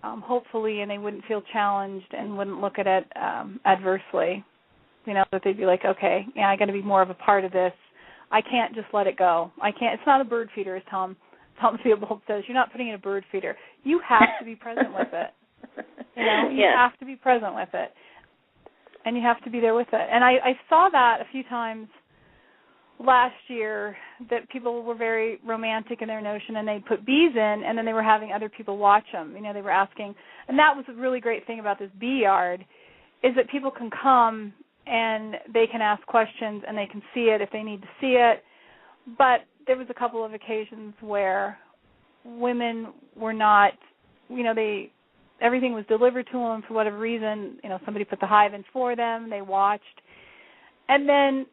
hopefully, and they wouldn't feel challenged and wouldn't look at it adversely, that they'd be like, okay, I got to be more of a part of this. I can't just let it go. I can't. It's not a bird feeder, as Tom Theobald says. You're not putting in a bird feeder. You have to be present with it. You have to be present with it, and you have to be there with it. And I saw that a few times last year, that people were very romantic in their notion, and they'd put bees in, and then they were having other people watch them. They were asking, and that was a really great thing about this bee yard, is that people can come and they can ask questions and they can see it if they need to see it. But there was a couple of occasions where women were not, everything was delivered to them for whatever reason. Somebody put the hive in for them, they watched, and then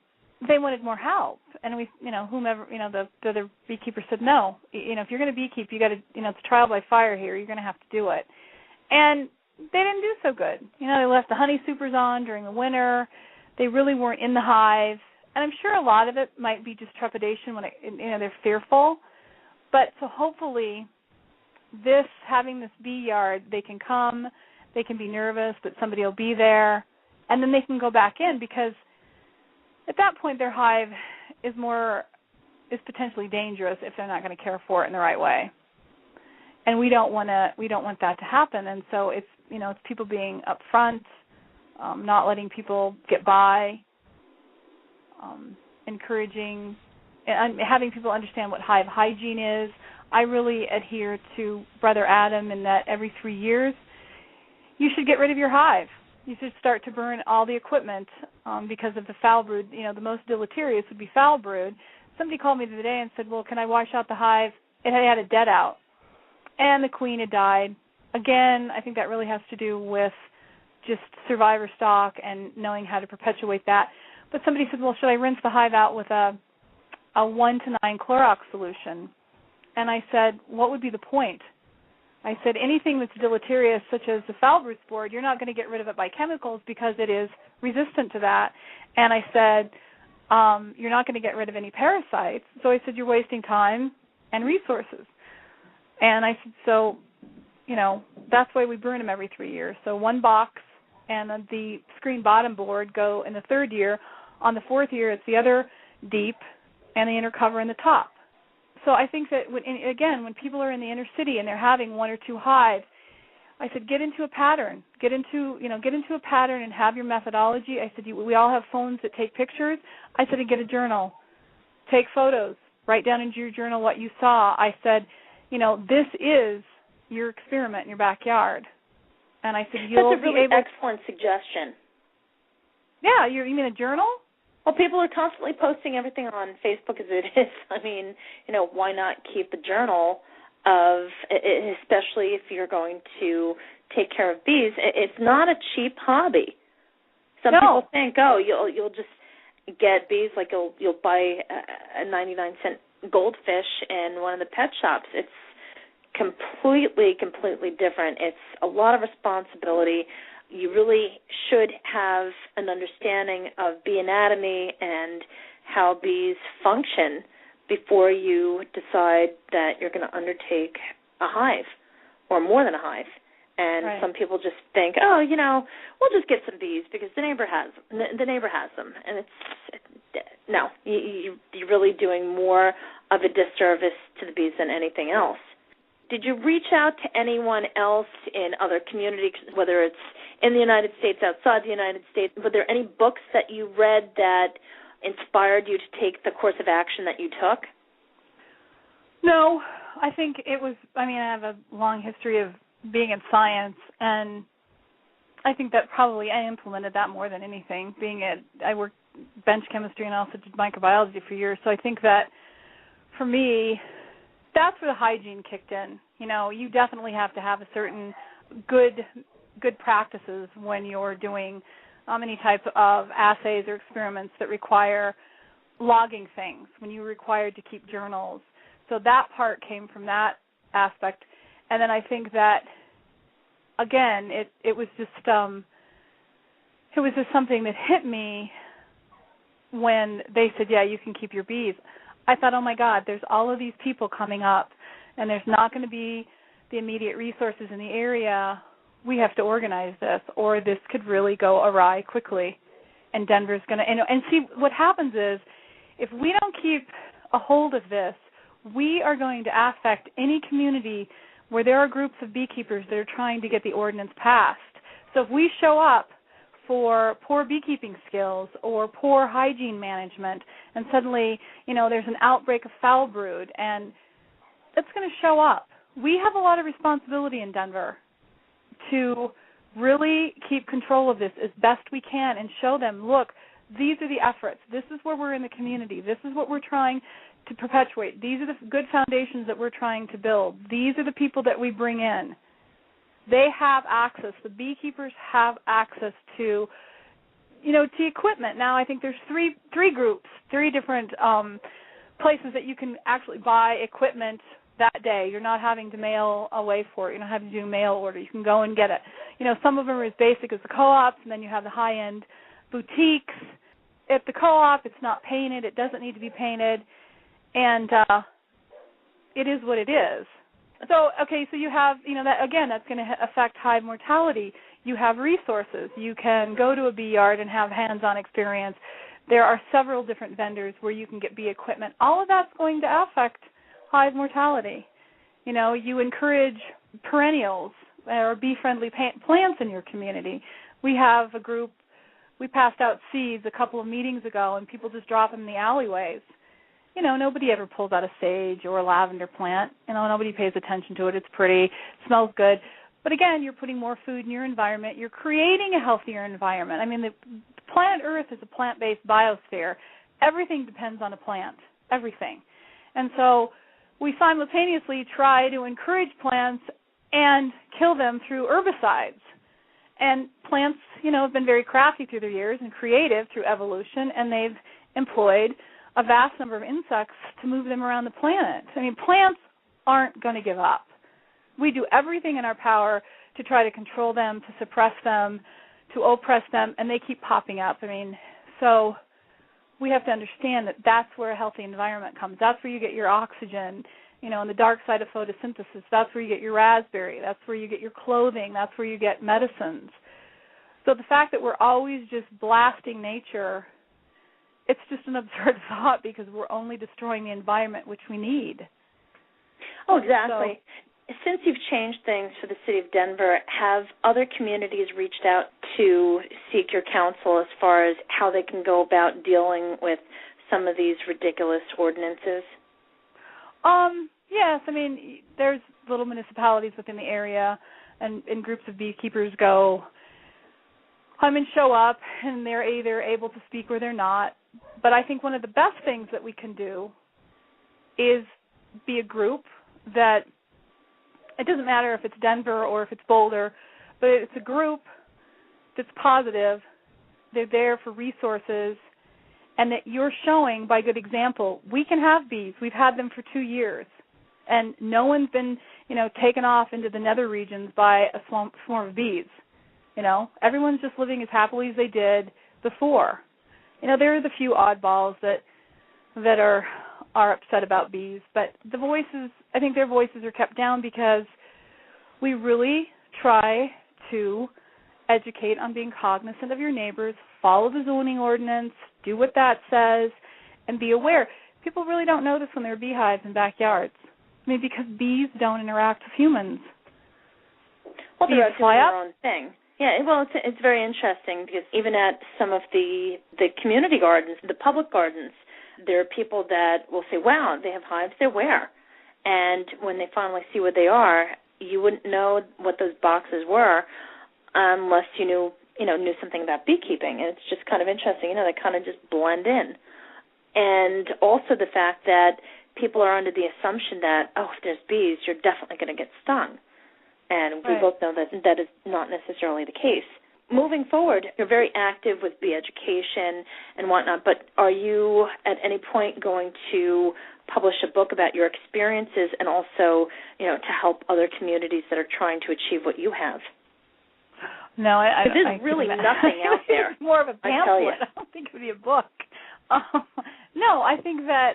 they wanted more help. And we, whomever, the other beekeeper said, no, if you're going to beekeep, you got to, it's trial by fire here. You're going to have to do it. And they didn't do so good. They left the honey supers on during the winter. They really weren't in the hive. And I'm sure a lot of it might be just trepidation when they're fearful. But so hopefully having this bee yard, they can come, they can be nervous that somebody will be there, and then they can go back in, because at that point their hive is potentially dangerous if they're not going to care for it in the right way. And we don't want that to happen. And so it's people being upfront, not letting people get by, encouraging and having people understand what hive hygiene is. I really adhere to Brother Adam in that every 3 years you should get rid of your hive. You should start to burn all the equipment because of the foul brood. The most deleterious would be foul brood. Somebody called me the other day and said, well, can I wash out the hive? It had a dead out, and the queen had died. Again, I think that really has to do with just survivor stock and knowing how to perpetuate that. But somebody said, well, should I rinse the hive out with a 1 to 9 Clorox solution? And I said, what would be the point? I said, anything that's deleterious, such as the foul brood spore, you're not going to get rid of it by chemicals because it is resistant to that. And I said, you're not going to get rid of any parasites. So I said, you're wasting time and resources. And I said, so, that's why we burn them every 3 years. So 1 box and the screen bottom board go in the 3rd year. On the 4th year, it's the other deep and the inner cover in the top. So I think that, when people are in the inner city and they're having 1 or 2 hives, I said, get into a pattern. Get into a pattern and have your methodology. I said, we all have phones that take pictures. I said, and get a journal. Take photos. Write down into your journal what you saw. I said, this is your experiment in your backyard. And I said, that's a really excellent suggestion. Yeah, you mean a journal? Well, people are constantly posting everything on Facebook as it is. I mean, why not keep a journal of, especially if you're going to take care of bees. It's not a cheap hobby. Some people think, you'll just get bees, like you'll buy a 99-cent goldfish in one of the pet shops. It's completely different. It's a lot of responsibility. You really should have an understanding of bee anatomy and how bees function before you decide that you're going to undertake a hive or more than a hive. And some people just think, we'll just get some bees because the neighbor has them. And no, you're really doing more of a disservice to the bees than anything else. Did you reach out to anyone else in other communities, whether it's in the United States, outside the United States? Were there any books that you read that inspired you to take the course of action that you took? No, I think it was, I have a long history of being in science, and I think that probably I implemented that more than anything. I worked bench chemistry and also did microbiology for years, so I think that for me, that's where the hygiene kicked in. You definitely have to have a certain good practices when you're doing any type of assays or experiments that require logging things, when you're required to keep journals. So that part came from that aspect. And then I think that, again, it was just something that hit me when they said, yeah, you can keep your bees. I thought, oh, my God, there's all of these people coming up, and there's not going to be the immediate resources in the area. We have to organize this, or this could really go awry quickly, and Denver's going to – and see, what happens is if we don't keep a hold of this, we are going to affect any community where there are groups of beekeepers that are trying to get the ordinance passed. So if we show up for poor beekeeping skills or poor hygiene management, and suddenly, there's an outbreak of foul brood, and it's going to show up. We have a lot of responsibility in Denver to really keep control of this as best we can and show them, look, these are the efforts. This is where we're in the community. This is what we're trying to perpetuate. These are the good foundations that we're trying to build. These are the people that we bring in. They have access. The beekeepers have access to, to equipment. Now, I think there's three groups, 3 different places that you can actually buy equipment that day. You're not having to mail away for it. You're not having to do a mail order. You can go and get it. Some of them are as basic as the co-ops, and then you have the high-end boutiques. At the co-op, it's not painted. It doesn't need to be painted. And it is what it is. So you have, that again, that's going to affect hive mortality. You have resources. You can go to a bee yard and have hands-on experience. There are several different vendors where you can get bee equipment. All of that's going to affect hive mortality. You encourage perennials or bee-friendly plants in your community. We have a group, we passed out seeds a couple of meetings ago, and people just drop them in the alleyways. Nobody ever pulls out a sage or a lavender plant. Nobody pays attention to it. It's pretty, smells good. But again, you're putting more food in your environment. You're creating a healthier environment. I mean, the planet Earth is a plant-based biosphere. Everything depends on a plant, everything. And so we simultaneously try to encourage plants and kill them through herbicides. And plants, have been very crafty through their years and creative through evolution, and they've employed a vast number of insects to move them around the planet. I mean, plants aren't going to give up. We do everything in our power to try to control them, to suppress them, to oppress them, and they keep popping up. I mean, so we have to understand that that's where a healthy environment comes. That's where you get your oxygen, on the dark side of photosynthesis. That's where you get your raspberry. That's where you get your clothing. That's where you get medicines. So the fact that we're always just blasting nature, it's just an absurd thought because we're only destroying the environment which we need. Oh, exactly. Since you've changed things for the city of Denver, have other communities reached out to seek your counsel as far as how they can go about dealing with some of these ridiculous ordinances? Yes. I mean, there's little municipalities within the area, and groups of beekeepers go and show up, and they're either able to speak or they're not. But I think one of the best things that we can do is be a group that, it doesn't matter if it's Denver or if it's Boulder, but it's a group that's positive, they're there for resources, and that you're showing by good example, we can have bees. We've had them for 2 years, and no one's been, taken off into the nether regions by a swarm of bees. Everyone's just living as happily as they did before. There are the few oddballs that are upset about bees, but the voices, I think their voices are kept down because we really try to educate on being cognizant of your neighbors, follow the zoning ordinance, do what that says, and be aware. People really don't know this when there are beehives in backyards. I mean, because bees don't interact with humans. Well, they're doing their own thing. Yeah, well, it's very interesting because even at some of the community gardens, the public gardens, there are people that will say, wow, they have hives there, where? And when they finally see what they are, you wouldn't know what those boxes were unless you knew something about beekeeping. And it's just kind of interesting, they kind of just blend in. And also the fact that people are under the assumption that, if there's bees, you're definitely going to get stung. And we both know that is not necessarily the case. Moving forward, you're very active with bee education and whatnot, but are you at any point going to publish a book about your experiences and also, to help other communities that are trying to achieve what you have? No, there's really nothing out there. It's more of a pamphlet. I don't think it would be a book. No, I think that,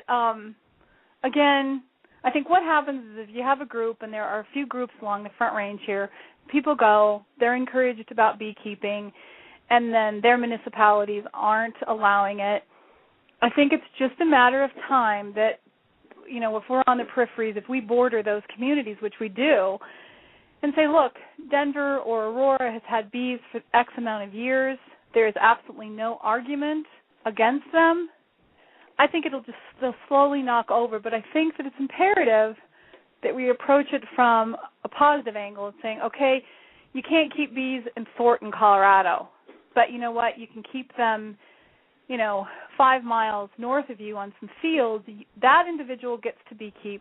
again, I think what happens is if you have a group, and there are a few groups along the Front Range here, people go, they're encouraged about beekeeping, and then their municipalities aren't allowing it. I think it's just a matter of time that, if we're on the peripheries, if we border those communities, which we do, and say, look, Denver or Aurora has had bees for X amount of years. There is absolutely no argument against them. I think they'll slowly knock over, but I think that it's imperative that we approach it from a positive angle and saying, okay, you can't keep bees in Thornton, Colorado, but you know what? You can keep them, 5 miles north of you on some fields. That individual gets to beekeep.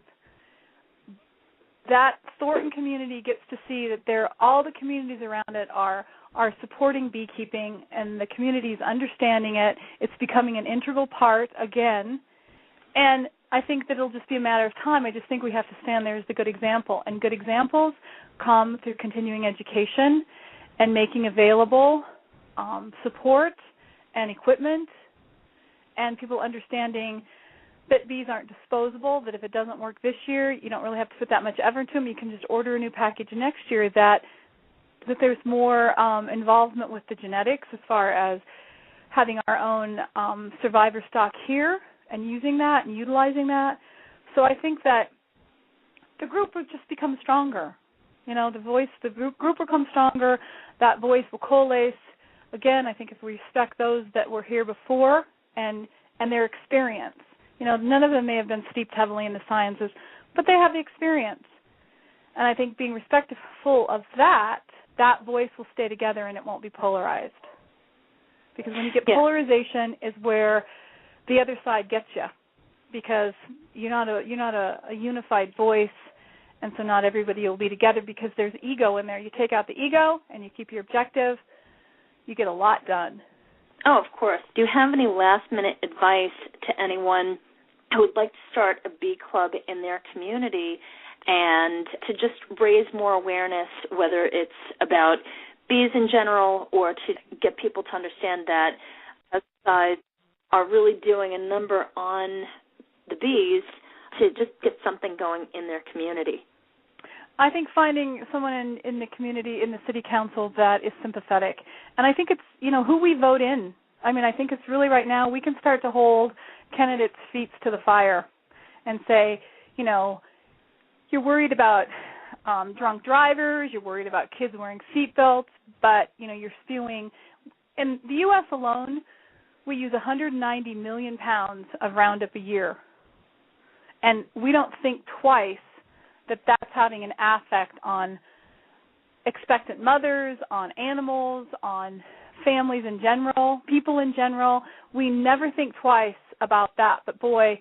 That Thornton community gets to see that all the communities around it are supporting beekeeping, and the community is understanding it. It's becoming an integral part again, and I think that it'll just be a matter of time. I just think we have to stand there as the good example, and good examples come through continuing education and making available support and equipment, and people understanding that bees aren't disposable, that if it doesn't work this year, you don't really have to put that much effort into them. You can just order a new package next year, that there's more involvement with the genetics as far as having our own survivor stock here and using that and utilizing that. So I think that the group will just become stronger. You know, the group will come stronger. That voice will coalesce. Again, I think if we respect those that were here before and their experience. You know, none of them may have been steeped heavily in the sciences, but they have the experience. And I think being respectful of that voice will stay together and it won't be polarized. Because when you get polarization is where the other side gets you, because you're not a unified voice, and so not everybody will be together because there's ego in there. You take out the ego and you keep your objective, you get a lot done. Oh, of course. Do you have any last-minute advice to anyone who would like to start a bee club in their community and to just raise more awareness, whether it's about bees in general or to get people to understand that pesticides are really doing a number on the bees, to just get something going in their community? I think finding someone in the community, in the city council, that is sympathetic. And I think it's, you know, who we vote in. I mean, I think it's really right now we can start to hold candidates' feet to the fire and say, you know, you're worried about drunk drivers, you're worried about kids wearing seatbelts, but, you know, you're spewing. In the U.S. alone, we use 190 million pounds of Roundup a year. And we don't think twice that that's having an effect on expectant mothers, on animals, on families in general, people in general. We never think twice about that. But boy,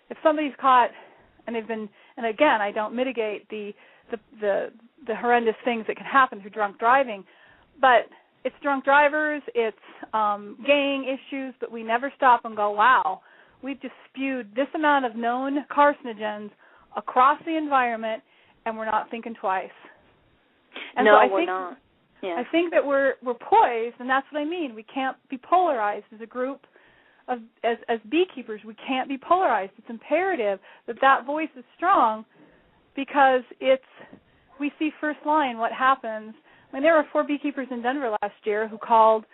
if somebody's caught and they've been, and again, I don't mitigate the horrendous things that can happen through drunk driving, but it's drunk drivers, it's gang issues, but we never stop and go, wow, we've just spewed this amount of known carcinogens across the environment, and we're not thinking twice. And no, so we're not. Yeah. I think that we're poised, and that's what I mean. We can't be polarized as a group of as beekeepers. We can't be polarized. It's imperative that voice is strong, because we see first line what happens. I mean, there were 4 beekeepers in Denver last year who called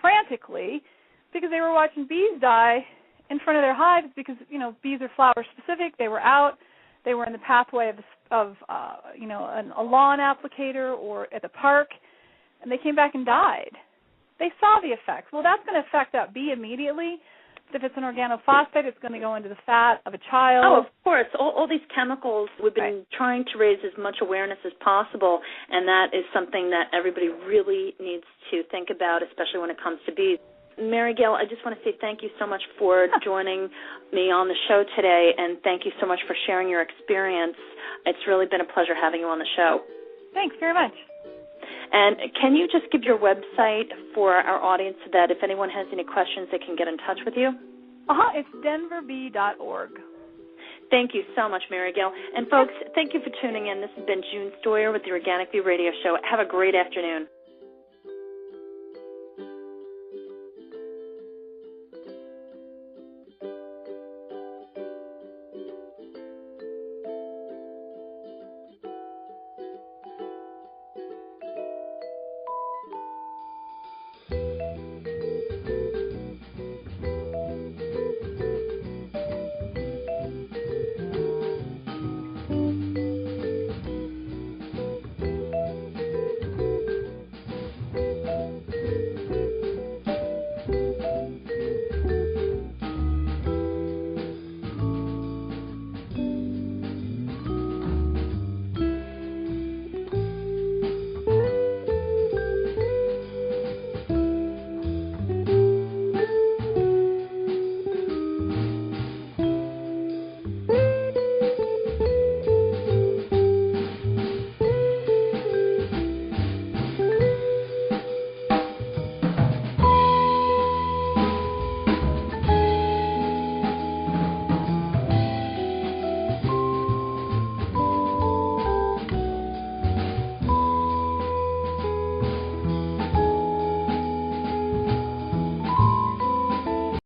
frantically because they were watching bees die in front of their hives, because, you know, bees are flower specific. They were out. They were in the pathway of you know, a lawn applicator or at the park, and they came back and died. They saw the effects. Well, that's going to affect that bee immediately. If it's an organophosphate, it's going to go into the fat of a child. Oh, of course. All these chemicals, we've been trying to raise as much awareness as possible, and that is something that everybody really needs to think about, especially when it comes to bees. Marygael, I just want to say thank you so much for joining me on the show today, and thank you so much for sharing your experience. It's really been a pleasure having you on the show. Thanks very much. And can you just give your website for our audience so that if anyone has any questions, they can get in touch with you? It's denverbee.org. Thank you so much, Marygael. And, folks, thank you for tuning in. This has been June Stoyer with the Organic Bee Radio Show. Have a great afternoon.